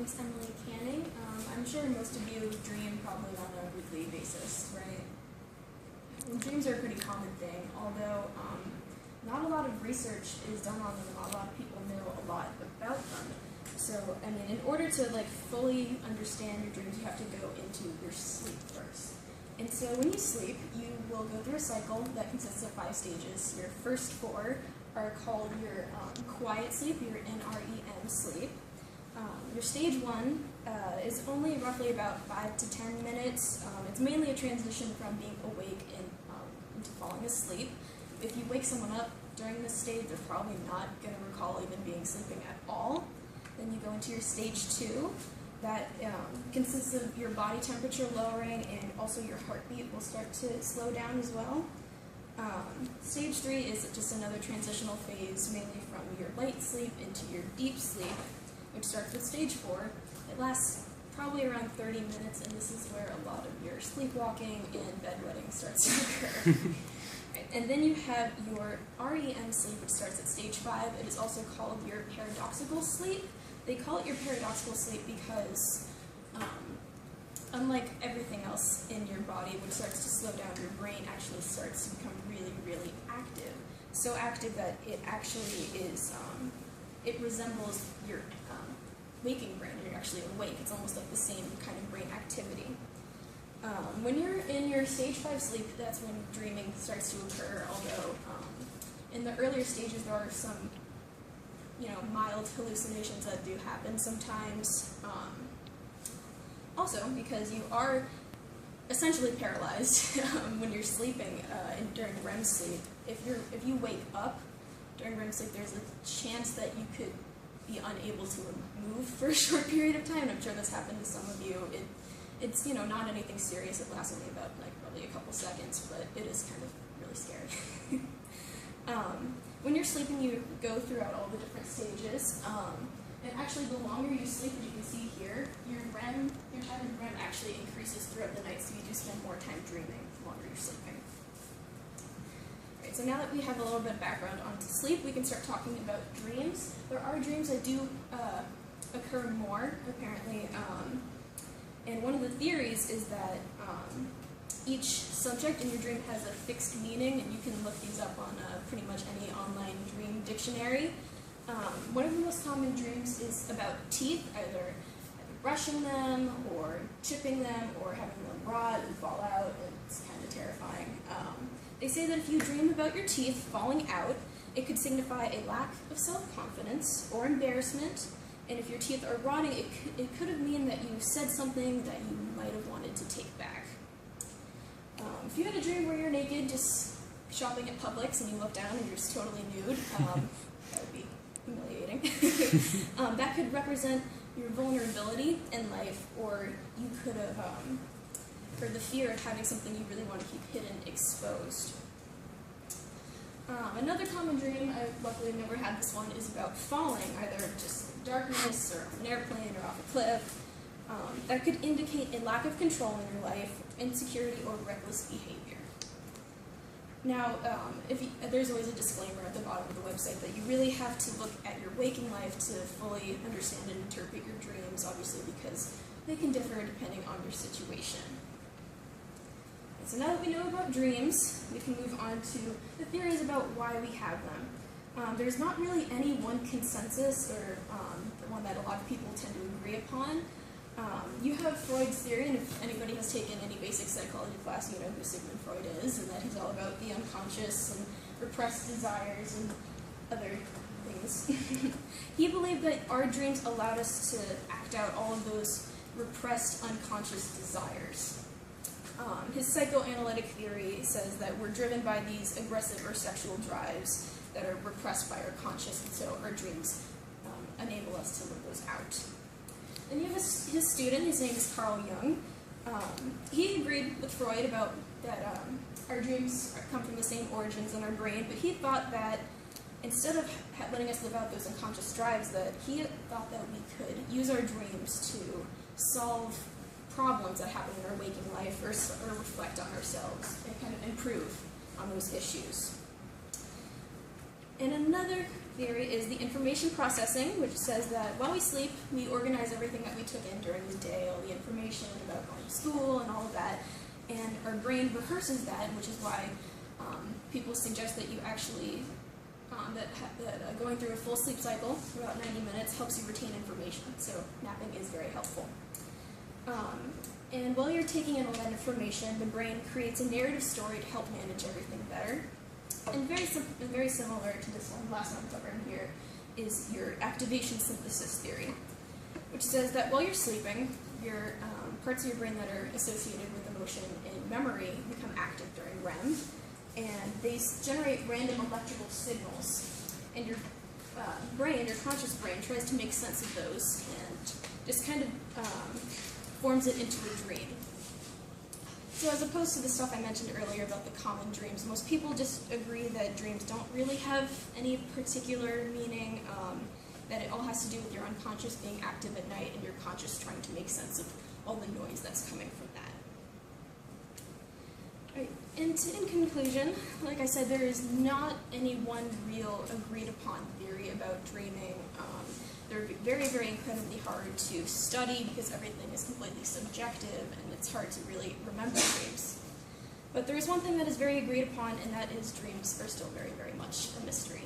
name's Emily Canning. I'm sure most of you dream probably on a weekly basis, right? And dreams are a pretty common thing, although not a lot of research is done on them. Not a lot of people know a lot about them. So, I mean, in order to fully understand your dreams, you have to go into your sleep first. And so when you sleep, you will go through a cycle that consists of 5 stages. Your first 4 are called your quiet sleep, your NREM sleep. Your stage 1 is only roughly about 5 to 10 minutes. It's mainly a transition from being awake into falling asleep. If you wake someone up during this stage, they're probably not going to recall even being sleeping at all. Then you go into your stage 2. That consists of your body temperature lowering, and also your heartbeat will start to slow down as well. Stage 3 is just another transitional phase, mainly from your light sleep into your deep sleep, which starts with stage 4. It lasts probably around 30 minutes, and this is where a lot of your sleepwalking and bedwetting starts to occur. Right. And then you have your REM sleep, which starts at stage 5. It is also called your paradoxical sleep. They call it your paradoxical sleep because, unlike everything else in your body, which starts to slow down, your brain actually starts to become really, really active. So active that it actually is, it resembles your waking brain. You're actually awake. It's almost like the same kind of brain activity. When you're in your stage 5 sleep, that's when dreaming starts to occur, although in the earlier stages there are some mild hallucinations that do happen sometimes. Also, because you are essentially paralyzed when you're sleeping during REM sleep. If you wake up during REM sleep, there's a chance that you could be unable to move for a short period of time. I'm sure this happened to some of you. It's not anything serious. It lasts only about probably a couple seconds, but it is kind of really scary. When you're sleeping, you go throughout all the different stages, and actually the longer you sleep, as you can see here, your time in REM actually increases throughout the night, so you do spend more time dreaming the longer you're sleeping. Alright, so now that we have a little bit of background onto sleep, we can start talking about dreams. There are dreams that do occur more, apparently, and one of the theories is that each subject in your dream has a fixed meaning, and you can look these up on pretty much any online dream dictionary. One of the most common dreams is about teeth, either brushing them, or chipping them, or having them rot and fall out, and it's kind of terrifying. They say that if you dream about your teeth falling out, it could signify a lack of self-confidence or embarrassment, and if your teeth are rotting, it could have mean that you said something that you might have wanted to take back. If you had a dream where you're naked, just shopping at Publix, and you look down and you're just totally nude, that would be humiliating. That could represent your vulnerability in life, or you could have, or the fear of having something you really want to keep hidden exposed. Another common dream, I luckily never had this one, is about falling, either just in darkness, or off an airplane, or off a cliff. That could indicate a lack of control in your life, insecurity, or reckless behavior. Now, there's always a disclaimer at the bottom of the website that you really have to look at your waking life to fully understand and interpret your dreams, obviously, because they can differ depending on your situation. So now that we know about dreams, we can move on to the theories about why we have them. There's not really any one consensus, or the one that a lot of people tend to agree upon. You have Freud's theory, and if anybody has taken any basic psychology class, you know who Sigmund Freud is, and that he's all about the unconscious and repressed desires and other things. He believed that our dreams allowed us to act out all of those repressed unconscious desires. His psychoanalytic theory says that we're driven by these aggressive or sexual drives that are repressed by our conscious, and so our dreams enable us to live those out. Then you have his student, his name is Carl Jung. He agreed with Freud about that our dreams come from the same origins in our brain, but he thought that instead of letting us live out those unconscious drives, that he thought that we could use our dreams to solve problems that happen in our waking life, or reflect on ourselves and kind of improve on those issues. And another theory is the information processing, which says that while we sleep, we organize everything that we took in during the day, all the information about going to school and all of that, and our brain rehearses that, which is why people suggest that you actually, going through a full sleep cycle for about 90 minutes helps you retain information, so napping is very helpful. And while you're taking in all that information, the brain creates a narrative story to help manage everything better. And very similar to this one, last one I'm covering here, is your activation synthesis theory, which says that while you're sleeping, your parts of your brain that are associated with emotion and memory become active during REM, and they generate random electrical signals, and your brain, your conscious brain, tries to make sense of those and just kind of forms it into a dream. So as opposed to the stuff I mentioned earlier about the common dreams, most people just agree that dreams don't really have any particular meaning, that it all has to do with your unconscious being active at night and your conscious trying to make sense of all the noise that's coming from that. Right. And in conclusion, like I said, there is not any one real agreed upon theory about dreaming. They're very, very incredibly hard to study because everything is completely subjective and it's hard to really remember dreams. But there is one thing that is very agreed upon, and that is dreams are still very, very much a mystery.